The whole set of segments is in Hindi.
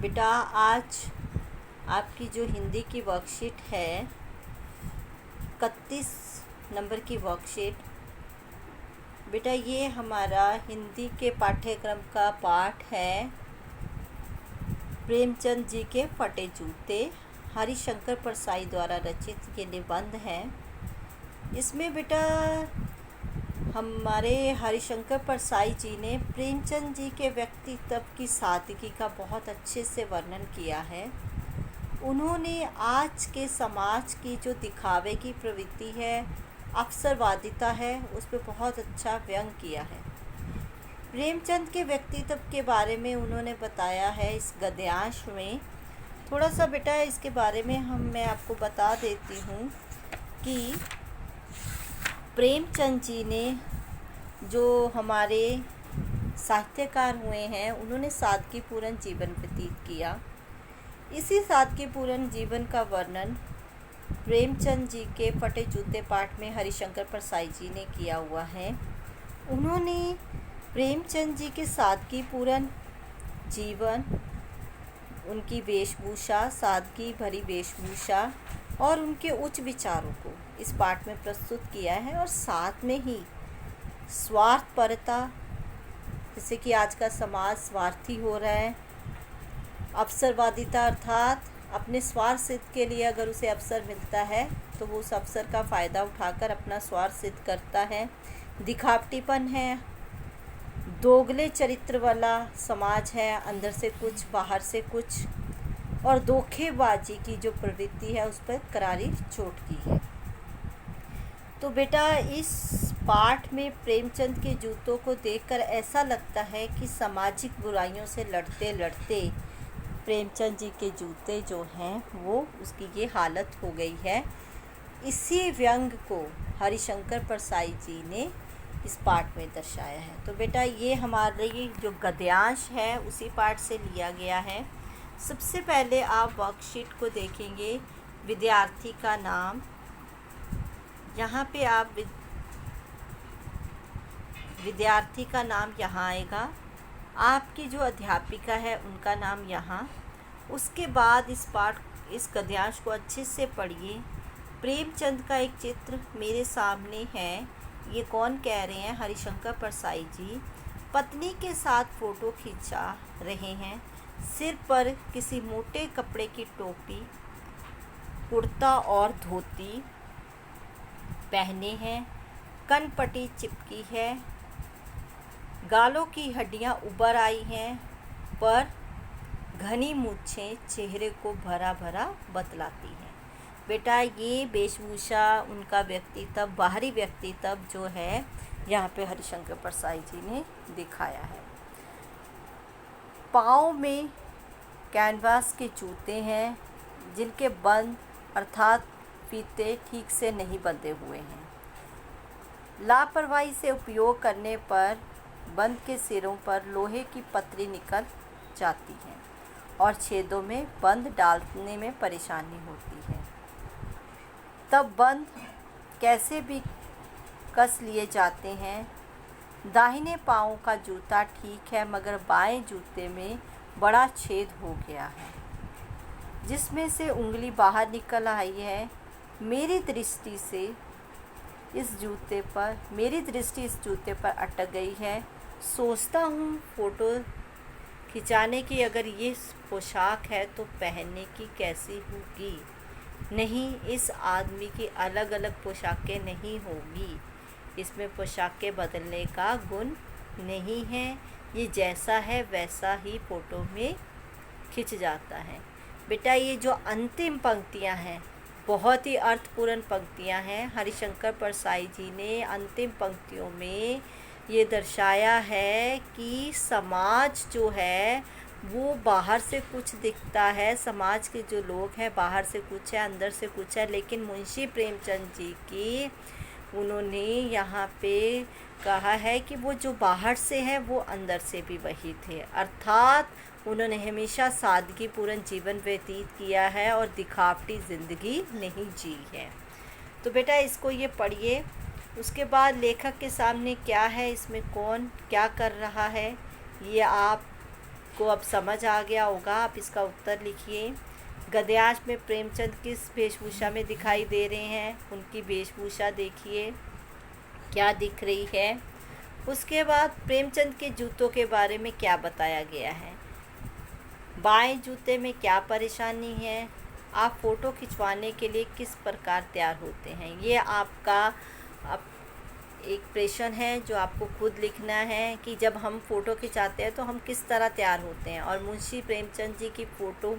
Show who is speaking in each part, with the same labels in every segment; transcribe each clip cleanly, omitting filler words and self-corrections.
Speaker 1: बेटा आज आपकी जो हिंदी की वर्कशीट है 31 नंबर की वर्कशीट, बेटा ये हमारा हिंदी के पाठ्यक्रम का पाठ है प्रेमचंद जी के फटे जूते। हरिशंकर परसाई द्वारा रचित ये निबंध है। इसमें बेटा हमारे हरिशंकर परसाई जी ने प्रेमचंद जी के व्यक्तित्व की सादगी का बहुत अच्छे से वर्णन किया है। उन्होंने आज के समाज की जो दिखावे की प्रवृत्ति है, अवसरवादिता है, उस पर बहुत अच्छा व्यंग किया है। प्रेमचंद के व्यक्तित्व के बारे में उन्होंने बताया है इस गद्यांश में। थोड़ा सा बेटा इसके बारे में मैं आपको बता देती हूँ कि प्रेमचंद जी ने जो हमारे साहित्यकार हुए हैं, उन्होंने सादगीपूर्ण जीवन व्यतीत किया। इसी सादगीपूर्ण जीवन का वर्णन प्रेमचंद जी के फटे जूते पाठ में हरिशंकर परसाई जी ने किया हुआ है। उन्होंने प्रेमचंद जी के सादगीपूर्ण जीवन, उनकी वेशभूषा, सादगी भरी वेशभूषा और उनके उच्च विचारों को इस पाठ में प्रस्तुत किया है। और साथ में ही स्वार्थपरता, जैसे कि आज का समाज स्वार्थी हो रहा है, अवसरवादिता अर्थात अपने स्वार्थ सिद्ध के लिए अगर उसे अवसर मिलता है तो वो उस अवसर का फ़ायदा उठाकर अपना स्वार्थ सिद्ध करता है। दिखावटीपन है, दोगले चरित्र वाला समाज है, अंदर से कुछ बाहर से कुछ, और धोखेबाजी की जो प्रवृत्ति है उस पर करारी चोट की है। तो बेटा इस पाठ में प्रेमचंद के जूतों को देखकर ऐसा लगता है कि सामाजिक बुराइयों से लड़ते लड़ते प्रेमचंद जी के जूते जो हैं वो उसकी ये हालत हो गई है। इसी व्यंग को हरिशंकर परसाई जी ने इस पाठ में दर्शाया है। तो बेटा ये हमारे जो गद्यांश है उसी पाठ से लिया गया है। सबसे पहले आप वर्कशीट को देखेंगे, विद्यार्थी का नाम, यहाँ पे आप विद्यार्थी का नाम यहाँ आएगा, आपकी जो अध्यापिका है उनका नाम यहाँ। उसके बाद इस गद्यांश को अच्छे से पढ़िए। प्रेमचंद का एक चित्र मेरे सामने है, ये कौन कह रहे हैं? हरिशंकर परसाई जी पत्नी के साथ फ़ोटो खिंचा रहे हैं। सिर पर किसी मोटे कपड़े की टोपी, कुर्ता और धोती पहने हैं, कनपट्टी चिपकी है, गालों की हड्डियां उभर आई हैं, पर घनी मूंछें चेहरे को भरा भरा बतलाती हैं। बेटा ये वेशभूषा, उनका व्यक्तित्व, बाहरी व्यक्तित्व जो है यहाँ पे हरिशंकर परसाई जी ने दिखाया है। पाँव में कैनवास के जूते हैं जिनके बंद अर्थात फीते ठीक से नहीं बंधे हुए हैं। लापरवाही से उपयोग करने पर बंद के सिरों पर लोहे की पतरी निकल जाती है और छेदों में बंद डालने में परेशानी होती है। तब बंद कैसे भी कस लिए जाते हैं। दाहिने पाँव का जूता ठीक है मगर बाएं जूते में बड़ा छेद हो गया है जिसमें से उंगली बाहर निकल आई है। मेरी दृष्टि इस जूते पर अटक गई है। सोचता हूँ फ़ोटो खिंचाने की अगर ये पोशाक है तो पहनने की कैसी होगी। नहीं, इस आदमी की अलग अलग पोशाकें नहीं होगी, इसमें पोशाकें बदलने का गुण नहीं है। ये जैसा है वैसा ही फ़ोटो में खिंच जाता है। बेटा ये जो अंतिम पंक्तियां हैं बहुत ही अर्थपूर्ण पंक्तियां हैं। हरिशंकर परसाई जी ने अंतिम पंक्तियों में ये दर्शाया है कि समाज जो है वो बाहर से कुछ दिखता है, समाज के जो लोग हैं बाहर से कुछ है, अंदर से कुछ है, लेकिन मुंशी प्रेमचंद जी की उन्होंने यहाँ पे कहा है कि वो जो बाहर से है वो अंदर से भी वही थे। अर्थात उन्होंने हमेशा सादगीपूर्ण जीवन व्यतीत किया है और दिखावटी ज़िंदगी नहीं जी है। तो बेटा इसको ये पढ़िए। उसके बाद लेखक के सामने क्या है, इसमें कौन क्या कर रहा है, ये आप को अब समझ आ गया होगा। आप इसका उत्तर लिखिए। गद्यांश में प्रेमचंद किस वेशभूषा में दिखाई दे रहे हैं? उनकी वेशभूषा देखिए क्या दिख रही है। उसके बाद प्रेमचंद के जूतों के बारे में क्या बताया गया है? बाएं जूते में क्या परेशानी है? आप फ़ोटो खिंचवाने के लिए किस प्रकार तैयार होते हैं? ये आपका एक प्रश्न है जो आपको खुद लिखना है कि जब हम फ़ोटो खिंचाते हैं तो हम किस तरह तैयार होते हैं। और मुंशी प्रेमचंद जी की फ़ोटो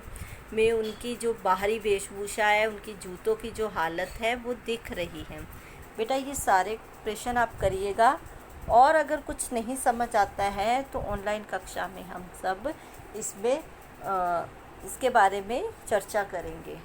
Speaker 1: में उनकी जो बाहरी वेशभूषा है, उनकी जूतों की जो हालत है वो दिख रही है। बेटा ये सारे प्रश्न आप करिएगा, और अगर कुछ नहीं समझ आता है तो ऑनलाइन कक्षा में हम सब इसके बारे में चर्चा करेंगे।